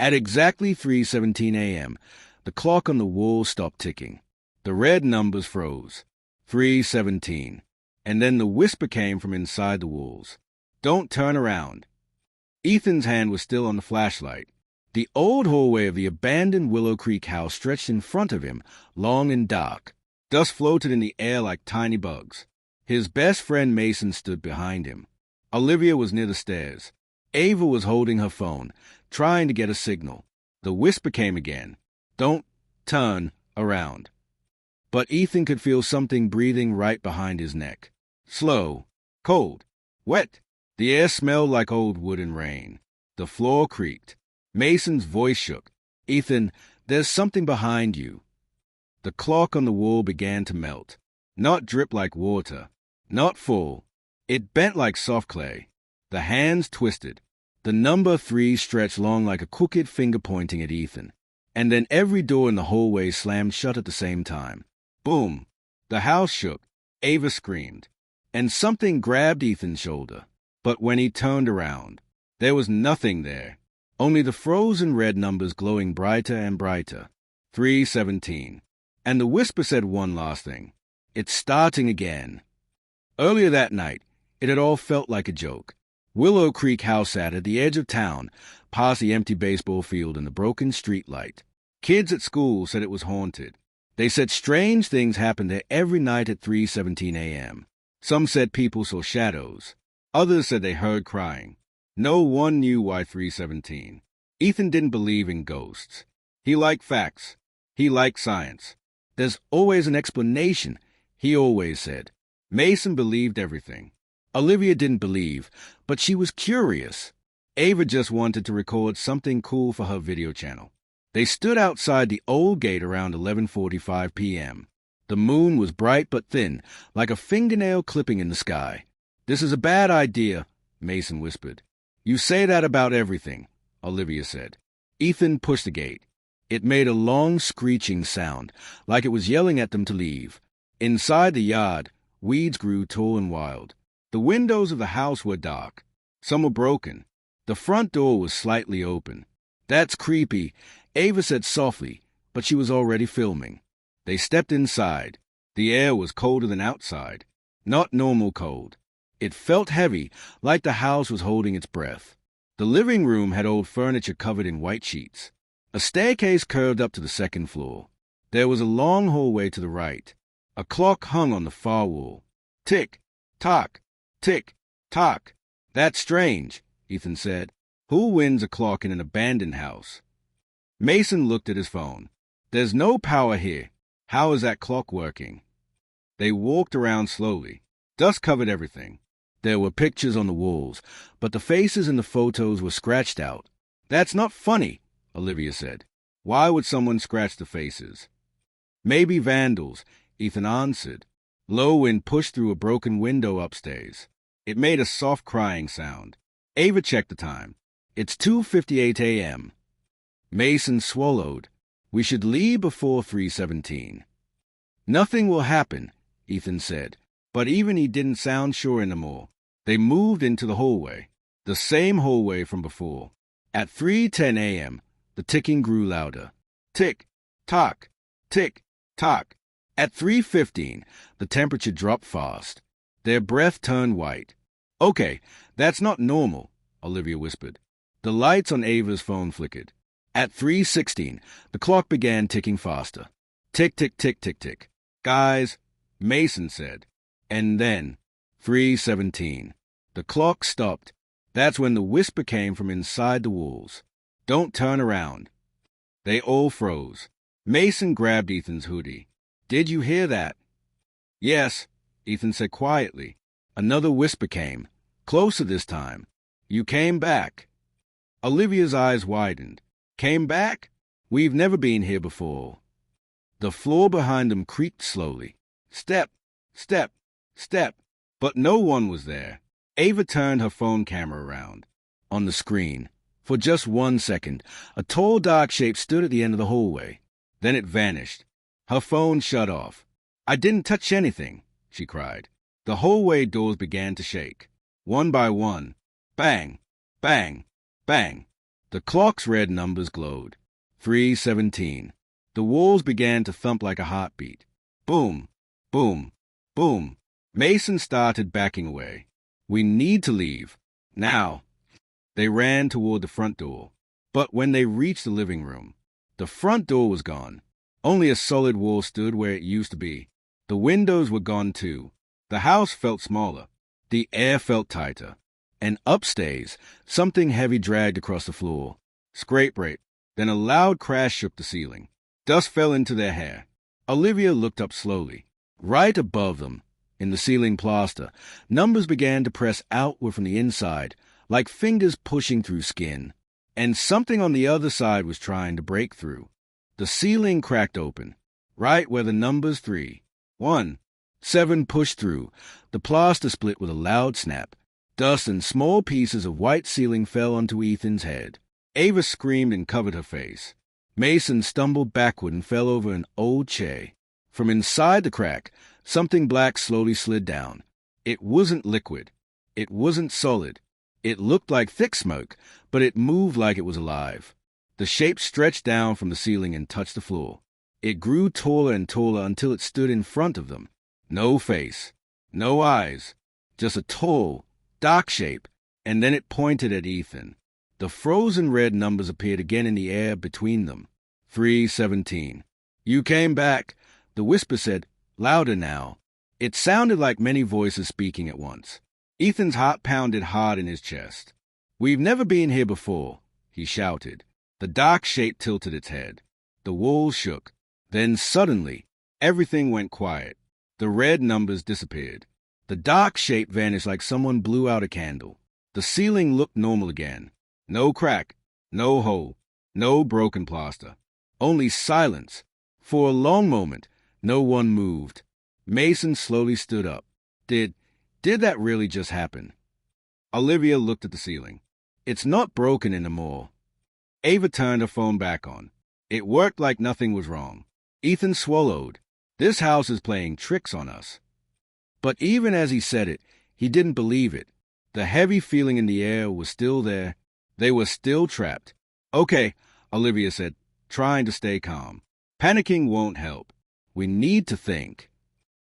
At exactly 3:17 a.m., the clock on the wall stopped ticking. The red numbers froze. 3:17. And then the whisper came from inside the walls. "Don't turn around." Ethan's hand was still on the flashlight. The old hallway of the abandoned Willow Creek house stretched in front of him, long and dark. Dust floated in the air like tiny bugs. His best friend Mason stood behind him. Olivia was near the stairs. Ava was holding her phone, trying to get a signal. The whisper came again. "Don't turn around." But Ethan could feel something breathing right behind his neck. Slow, cold, wet. The air smelled like old wood and rain. The floor creaked. Mason's voice shook. "Ethan, there's something behind you." The clock on the wall began to melt. Not drip like water. Not fall. It bent like soft clay. The hands twisted. The number 3 stretched long like a crooked finger pointing at Ethan. And then every door in the hallway slammed shut at the same time. Boom! The house shook. Ava screamed. And something grabbed Ethan's shoulder. But when he turned around, there was nothing there. Only the frozen red numbers glowing brighter and brighter. 3:17. And the whisper said one last thing. "It's starting again." Earlier that night, it had all felt like a joke. Willow Creek house sat at the edge of town, past the empty baseball field and the broken street light. Kids at school said it was haunted. They said strange things happened there every night at 3:17 a.m. Some said people saw shadows. Others said they heard crying. No one knew why 3:17. Ethan didn't believe in ghosts. He liked facts. He liked science. "There's always an explanation," he always said. Mason believed everything. Olivia didn't believe, but she was curious. Ava just wanted to record something cool for her video channel. They stood outside the old gate around 11:45 p.m. The moon was bright but thin, like a fingernail clipping in the sky. "This is a bad idea," Mason whispered. "You say that about everything," Olivia said. Ethan pushed the gate. It made a long screeching sound, like it was yelling at them to leave. Inside the yard, weeds grew tall and wild. The windows of the house were dark. Some were broken. The front door was slightly open. "That's creepy," Ava said softly, but she was already filming. They stepped inside. The air was colder than outside. Not normal cold. It felt heavy, like the house was holding its breath. The living room had old furniture covered in white sheets. A staircase curved up to the second floor. There was a long hallway to the right. A clock hung on the far wall. Tick, tock, tick, tock. "That's strange," Ethan said. "Who wins a clock in an abandoned house?" Mason looked at his phone. "There's no power here. How is that clock working?" They walked around slowly. Dust covered everything. There were pictures on the walls, but the faces in the photos were scratched out. "That's not funny," Olivia said. "Why would someone scratch the faces?" "Maybe vandals," Ethan answered. Low wind pushed through a broken window upstairs. It made a soft crying sound. Ava checked the time. "It's 2:58 a.m. Mason swallowed. "We should leave before 3:17. "Nothing will happen," Ethan said, but even he didn't sound sure anymore. They moved into the hallway, the same hallway from before. At 3:10 a.m., the ticking grew louder. Tick, tock, tick, tock. At 3:15, the temperature dropped fast. Their breath turned white. "Okay, that's not normal," Olivia whispered. The lights on Ava's phone flickered. At 3:16, the clock began ticking faster. Tick, tick, tick, tick, tick. "Guys," Mason said. And then, 3:17. The clock stopped. That's when the whisper came from inside the walls. "Don't turn around." They all froze. Mason grabbed Ethan's hoodie. "Did you hear that?" "Yes," Ethan said quietly. Another whisper came, closer this time. "You came back." Olivia's eyes widened. "Came back? We've never been here before." The floor behind them creaked slowly. Step, step, step. But no one was there. Ava turned her phone camera around. On the screen, for just 1 second, a tall dark shape stood at the end of the hallway. Then it vanished. Her phone shut off. "I didn't touch anything," she cried. The hallway doors began to shake. One by one. Bang, bang, bang. The clock's red numbers glowed. 3:17. The walls began to thump like a heartbeat. Boom, boom, boom. Mason started backing away. We need to leave. Now. They ran toward the front door. But when they reached the living room, the front door was gone. Only a solid wall stood where it used to be. The windows were gone too. The house felt smaller. The air felt tighter. And upstairs, something heavy dragged across the floor. Scrape rate. Then a loud crash shook the ceiling. Dust fell into their hair. Olivia looked up slowly. Right above them, in the ceiling plaster, numbers began to press outward from the inside, like fingers pushing through skin. And something on the other side was trying to break through. The ceiling cracked open, right where the numbers 3, 1, 7 pushed through. The plaster split with a loud snap. Dust and small pieces of white ceiling fell onto Ethan's head. Ava screamed and covered her face. Mason stumbled backward and fell over an old chair. From inside the crack, something black slowly slid down. It wasn't liquid. It wasn't solid. It looked like thick smoke, but it moved like it was alive. The shape stretched down from the ceiling and touched the floor. It grew taller and taller until it stood in front of them. No face, no eyes, just a tall, dark shape, and then it pointed at Ethan. The frozen red numbers appeared again in the air between them. 3:17. You came back, the whisper said, louder now. It sounded like many voices speaking at once. Ethan's heart pounded hard in his chest. We've never been here before, he shouted. The dark shape tilted its head. The walls shook. Then suddenly, everything went quiet. The red numbers disappeared. The dark shape vanished like someone blew out a candle. The ceiling looked normal again. No crack, no hole, no broken plaster. Only silence. For a long moment, no one moved. Mason slowly stood up. Did that really just happen? Olivia looked at the ceiling. It's not broken anymore. Ava turned her phone back on. It worked like nothing was wrong. Ethan swallowed. This house is playing tricks on us. But even as he said it, he didn't believe it. The heavy feeling in the air was still there. They were still trapped. Okay, Olivia said, trying to stay calm. Panicking won't help. We need to think.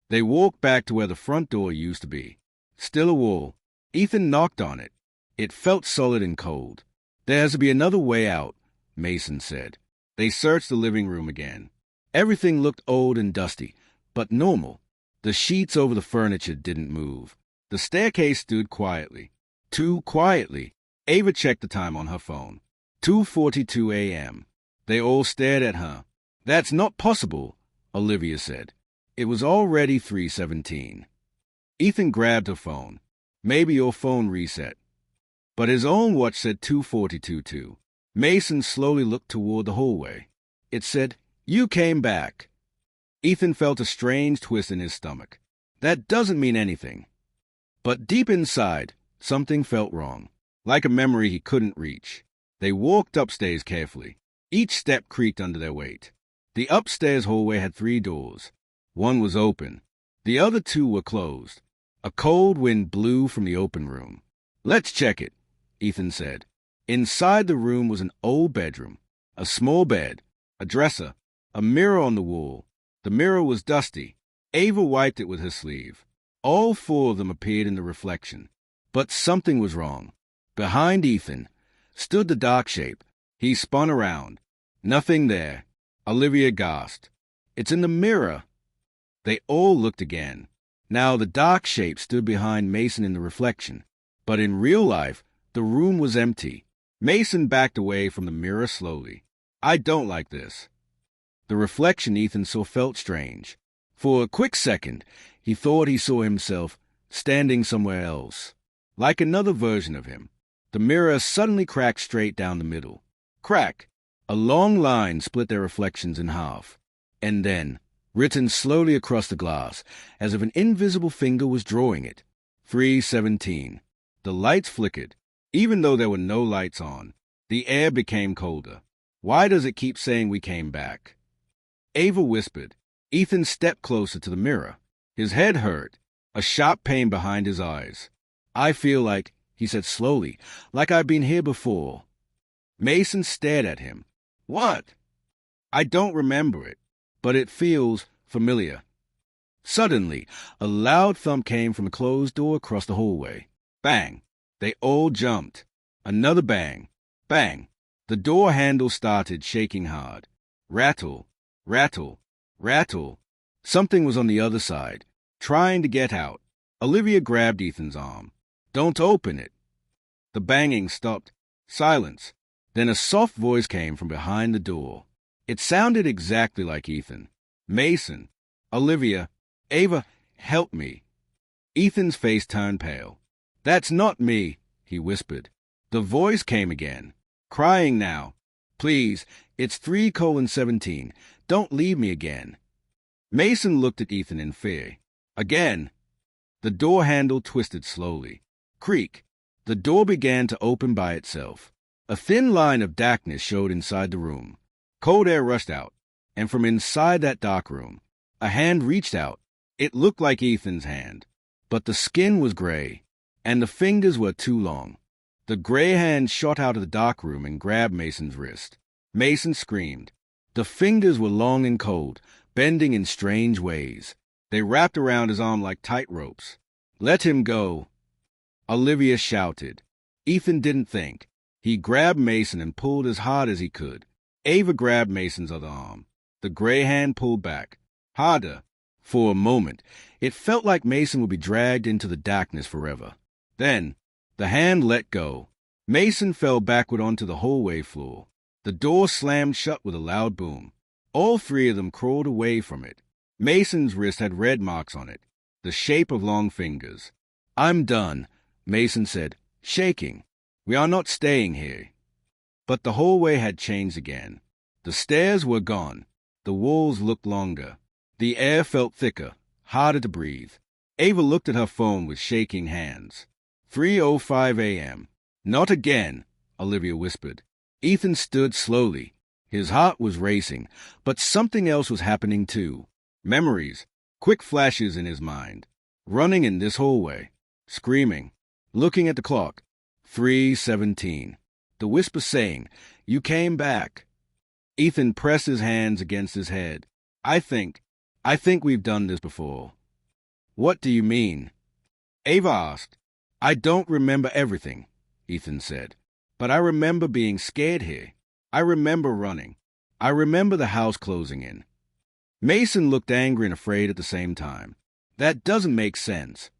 They walked back to where the front door used to be. Still a wall. Ethan knocked on it. It felt solid and cold. There has to be another way out, Mason said. They searched the living room again. Everything looked old and dusty, but normal. The sheets over the furniture didn't move. The staircase stood quietly. Too quietly. Ava checked the time on her phone. 2:42 a.m. They all stared at her. That's not possible, Olivia said. It was already 3:17. Ethan grabbed her phone. Maybe your phone reset. But his own watch said 2:42 too. Mason slowly looked toward the hallway. It said, You came back. Ethan felt a strange twist in his stomach. That doesn't mean anything. But deep inside, something felt wrong, like a memory he couldn't reach. They walked upstairs carefully. Each step creaked under their weight. The upstairs hallway had 3 doors. One was open. The other 2 were closed. A cold wind blew from the open room. Let's check it, Ethan said. Inside the room was an old bedroom, a small bed, a dresser, a mirror on the wall. The mirror was dusty. Ava wiped it with her sleeve. All 4 of them appeared in the reflection. But something was wrong. Behind Ethan stood the dark shape. He spun around. Nothing there. Olivia gasped. It's in the mirror. They all looked again. Now the dark shape stood behind Mason in the reflection. But in real life, the room was empty. Mason backed away from the mirror slowly. I don't like this. The reflection Ethan saw felt strange. For a quick second, he thought he saw himself standing somewhere else. Like another version of him. The mirror suddenly cracked straight down the middle. Crack! A long line split their reflections in half. And then, written slowly across the glass, as if an invisible finger was drawing it. 3:17. The lights flickered. Even though there were no lights on, the air became colder. Why does it keep saying we came back? Ava whispered. Ethan stepped closer to the mirror. His head hurt, a sharp pain behind his eyes. I feel like, he said slowly, like I've been here before. Mason stared at him. What? I don't remember it, but it feels familiar. Suddenly, a loud thump came from a closed door across the hallway. Bang! They all jumped. Another bang. Bang! The door handle started shaking hard. Rattle, rattle, rattle. Something was on the other side, trying to get out. Olivia grabbed Ethan's arm. Don't open it. The banging stopped. Silence. Then a soft voice came from behind the door. It sounded exactly like Ethan. Mason, Olivia, Ava, help me. Ethan's face turned pale. That's not me, he whispered. The voice came again, crying now. Please, it's 3:17. Don't leave me again. Mason looked at Ethan in fear. Again. The door handle twisted slowly. Creak. The door began to open by itself. A thin line of darkness showed inside the room. Cold air rushed out, and from inside that dark room, a hand reached out. It looked like Ethan's hand, but the skin was gray, and the fingers were too long. The gray hand shot out of the dark room and grabbed Mason's wrist. Mason screamed. The fingers were long and cold, bending in strange ways. They wrapped around his arm like tight ropes. Let him go, Olivia shouted. Ethan didn't think. He grabbed Mason and pulled as hard as he could. Ava grabbed Mason's other arm. The gray hand pulled back. Harder. For a moment, it felt like Mason would be dragged into the darkness forever. Then, the hand let go. Mason fell backward onto the hallway floor. The door slammed shut with a loud boom. All three of them crawled away from it. Mason's wrist had red marks on it, the shape of long fingers. I'm done, Mason said, shaking. We are not staying here. But the hallway had changed again. The stairs were gone. The walls looked longer. The air felt thicker, harder to breathe. Ava looked at her phone with shaking hands. 3:05 a.m. Not again, Olivia whispered. Ethan stood slowly. His heart was racing, but something else was happening too. Memories, quick flashes in his mind. Running in this hallway, screaming, looking at the clock. 3:17. The whisper saying, "You came back." Ethan pressed his hands against his head. I think we've done this before. What do you mean? Ava asked. I don't remember everything, Ethan said. But I remember being scared here. I remember running. I remember the house closing in. Mason looked angry and afraid at the same time. That doesn't make sense.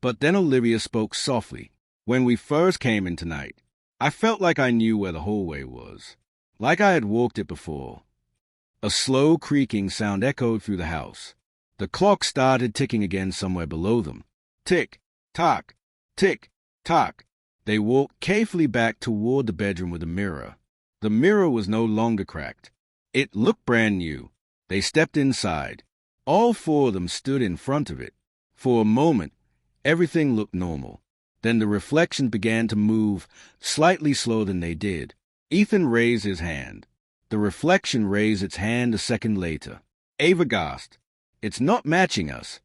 But then Olivia spoke softly. When we first came in tonight, I felt like I knew where the hallway was, like I had walked it before. A slow creaking sound echoed through the house. The clock started ticking again somewhere below them. Tick, tock, tick, tock. They walked carefully back toward the bedroom with the mirror. The mirror was no longer cracked. It looked brand new. They stepped inside. All four of them stood in front of it. For a moment, everything looked normal. Then the reflection began to move, slightly slower than they did. Ethan raised his hand. The reflection raised its hand a second later. Ava gasped. It's not matching us.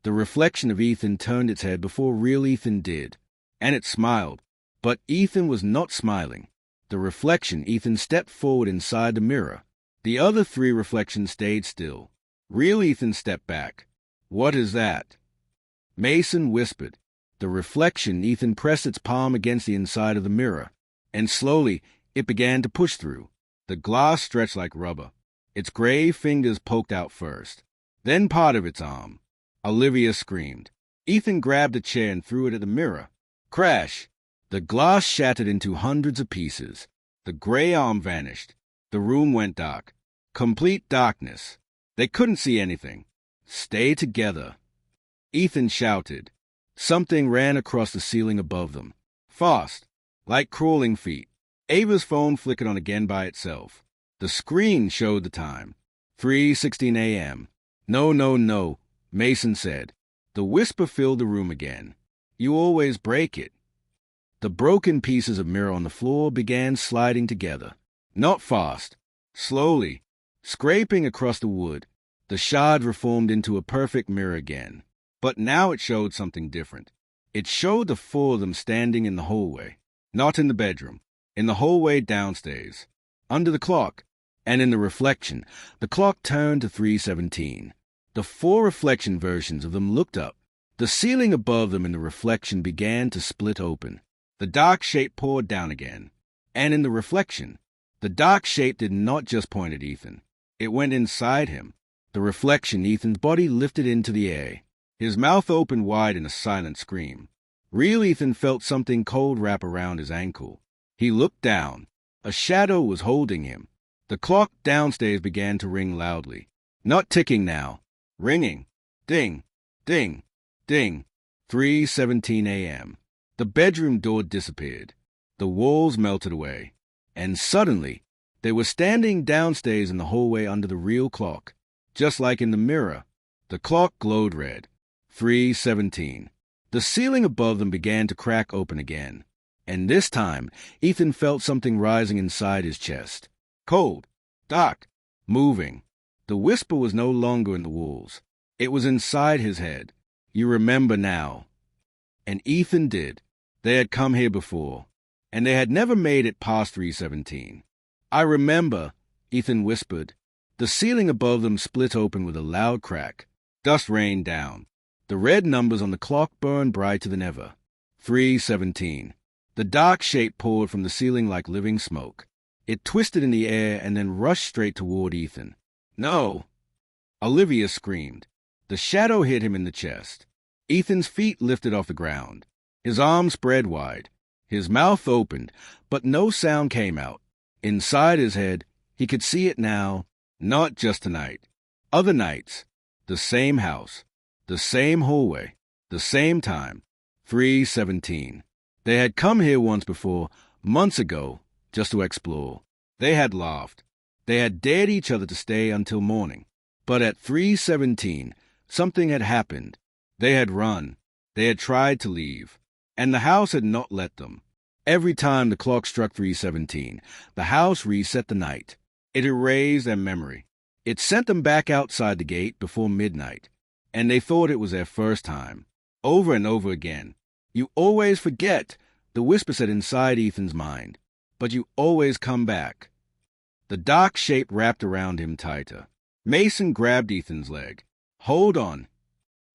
The reflection of Ethan turned its head before real Ethan did, and it smiled. But Ethan was not smiling. The reflection, Ethan stepped forward inside the mirror. The other three reflections stayed still. Real Ethan stepped back. What is that? Mason whispered. The reflection, Ethan pressed its palm against the inside of the mirror, and slowly it began to push through. The glass stretched like rubber. Its gray fingers poked out first, then part of its arm. Olivia screamed. Ethan grabbed a chair and threw it at the mirror. Crash! The glass shattered into hundreds of pieces. The gray arm vanished. The room went dark. Complete darkness. They couldn't see anything. Stay together. Ethan shouted. Something ran across the ceiling above them. Fast, like crawling feet. Ava's phone flickered on again by itself. The screen showed the time. 3:16 a.m. No, Mason said. The whisper filled the room again. You always break it. The broken pieces of mirror on the floor began sliding together. Not fast. Slowly. Scraping across the wood. The shards reformed into a perfect mirror again. But now it showed something different. It showed the four of them standing in the hallway, not in the bedroom. in the hallway downstairs, under the clock, and in the reflection. The clock turned to 3:17. The 4 reflection versions of them looked up. The ceiling above them in the reflection began to split open. The dark shape poured down again. And in the reflection, the dark shape did not just point at Ethan. It went inside him. The reflection, Ethan's body lifted into the air. His mouth opened wide in a silent scream. Real Ethan felt something cold wrap around his ankle. He looked down. A shadow was holding him. The clock downstairs began to ring loudly. Not ticking now. Ringing. Ding. Ding. Ding. 3:17 a.m. The bedroom door disappeared. The walls melted away. And suddenly, they were standing downstairs in the hallway under the real clock. Just like in the mirror, the clock glowed red. 3:17. The ceiling above them began to crack open again. And this time, Ethan felt something rising inside his chest. Cold, dark, moving. The whisper was no longer in the walls. It was inside his head. You remember now. And Ethan did. They had come here before, and they had never made it past 3:17. I remember, Ethan whispered. The ceiling above them split open with a loud crack. Dust rained down. The red numbers on the clock burned brighter than ever. 3:17. The dark shape poured from the ceiling like living smoke. It twisted in the air and then rushed straight toward Ethan. No! Olivia screamed. The shadow hit him in the chest. Ethan's feet lifted off the ground. His arms spread wide. His mouth opened, but no sound came out. Inside his head, he could see it now, not just tonight. Other nights. The same house. The same hallway. The same time. 3:17. They had come here once before, months ago, just to explore. They had laughed. They had dared each other to stay until morning. But at 3:17, something had happened. They had run. They had tried to leave. And the house had not let them. Every time the clock struck 3:17, the house reset the night. It erased their memory. It sent them back outside the gate before midnight. And they thought it was their first time. Over and over again. You always forget, the whisper said inside Ethan's mind. But you always come back. The dark shape wrapped around him tighter. Mason grabbed Ethan's leg. Hold on.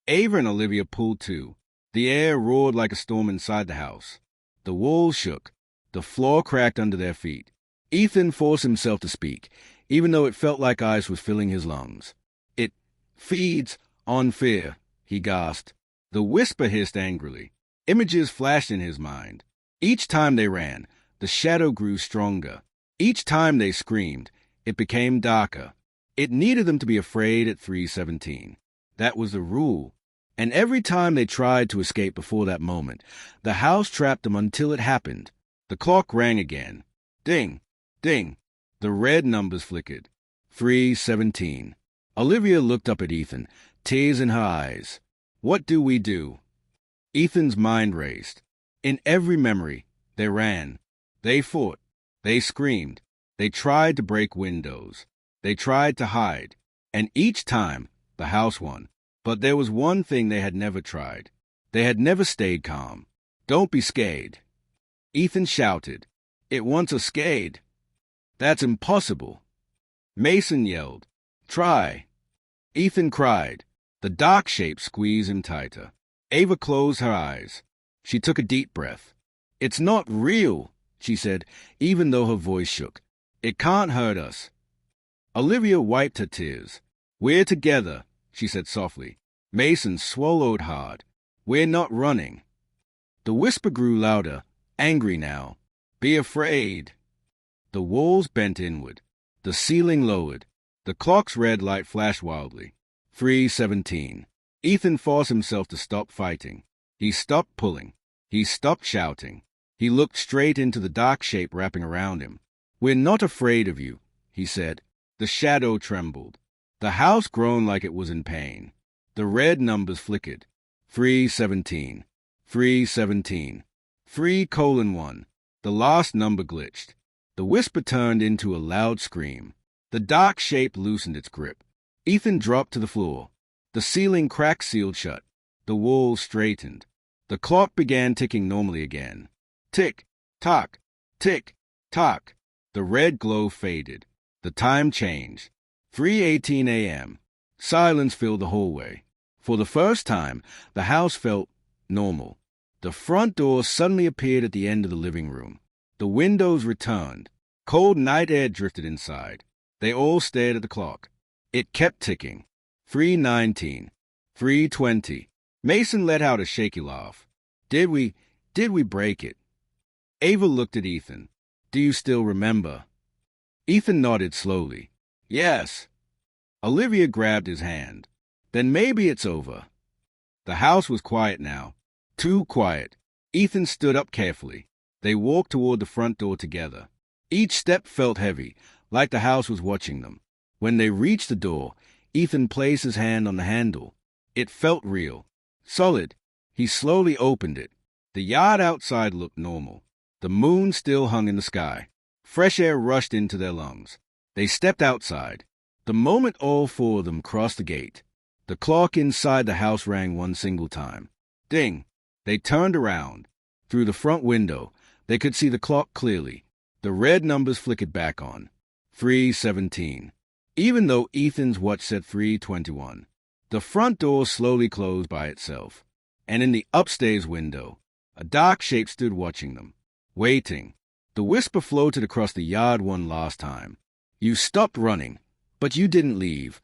Ava and Olivia pulled too. The air roared like a storm inside the house. The walls shook. The floor cracked under their feet. Ethan forced himself to speak, even though it felt like ice was filling his lungs. It feeds on fear, he gasped. The whisper hissed angrily. Images flashed in his mind. Each time they ran, the shadow grew stronger. Each time they screamed, it became darker. It needed them to be afraid at 3:17. That was the rule. And every time they tried to escape before that moment, the house trapped them until it happened. The clock rang again. Ding, ding. The red numbers flickered. 3:17. Olivia looked up at Ethan, tears in her eyes. What do we do? Ethan's mind raced. In every memory, they ran. They fought. They screamed. They tried to break windows. They tried to hide. And each time, the house won. But there was one thing they had never tried. They had never stayed calm. Don't be scared. Ethan shouted. It wants us scared. That's impossible. Mason yelled. Try. Ethan cried. The dark shape squeezed him tighter. Ava closed her eyes. She took a deep breath. It's not real, she said, even though her voice shook. It can't hurt us. Olivia wiped her tears. We're together, she said softly. Mason swallowed hard. We're not running. The whisper grew louder, angry now. Be afraid. The walls bent inward. The ceiling lowered. The clock's red light flashed wildly. 3:17. Ethan forced himself to stop fighting. He stopped pulling. He stopped shouting. He looked straight into the dark shape wrapping around him. We're not afraid of you, he said. The shadow trembled. The house groaned like it was in pain. The red numbers flickered. 3:17. 3:17. 3:1. The last number glitched. The whisper turned into a loud scream. The dark shape loosened its grip. Ethan dropped to the floor. The ceiling crack sealed shut. The walls straightened. The clock began ticking normally again. Tick, tock, tick, Tock. The red glow faded. The time changed. 3:18 a.m. Silence filled the hallway. For the first time, the house felt normal. The front door suddenly appeared at the end of the living room. The windows returned. Cold night air drifted inside. They all stared at the clock. It kept ticking. 3:19. 3:20. Mason let out a shaky laugh. Did we break it? Ava looked at Ethan. Do you still remember? Ethan nodded slowly. Yes. Olivia grabbed his hand. Then maybe it's over. The house was quiet now. Too quiet. Ethan stood up carefully. They walked toward the front door together. Each step felt heavy, like the house was watching them. When they reached the door, Ethan placed his hand on the handle. It felt real. Solid. He slowly opened it. The yard outside looked normal. The moon still hung in the sky. Fresh air rushed into their lungs. They stepped outside. The moment all four of them crossed the gate, the clock inside the house rang one single time. Ding! They turned around. Through the front window, they could see the clock clearly. The red numbers flickered back on. 3:17. Even though Ethan's watch said 3:21. The front door slowly closed by itself. And in the upstairs window, a dark shape stood watching them, waiting. The whisper floated across the yard one last time. You stopped running, but you didn't leave.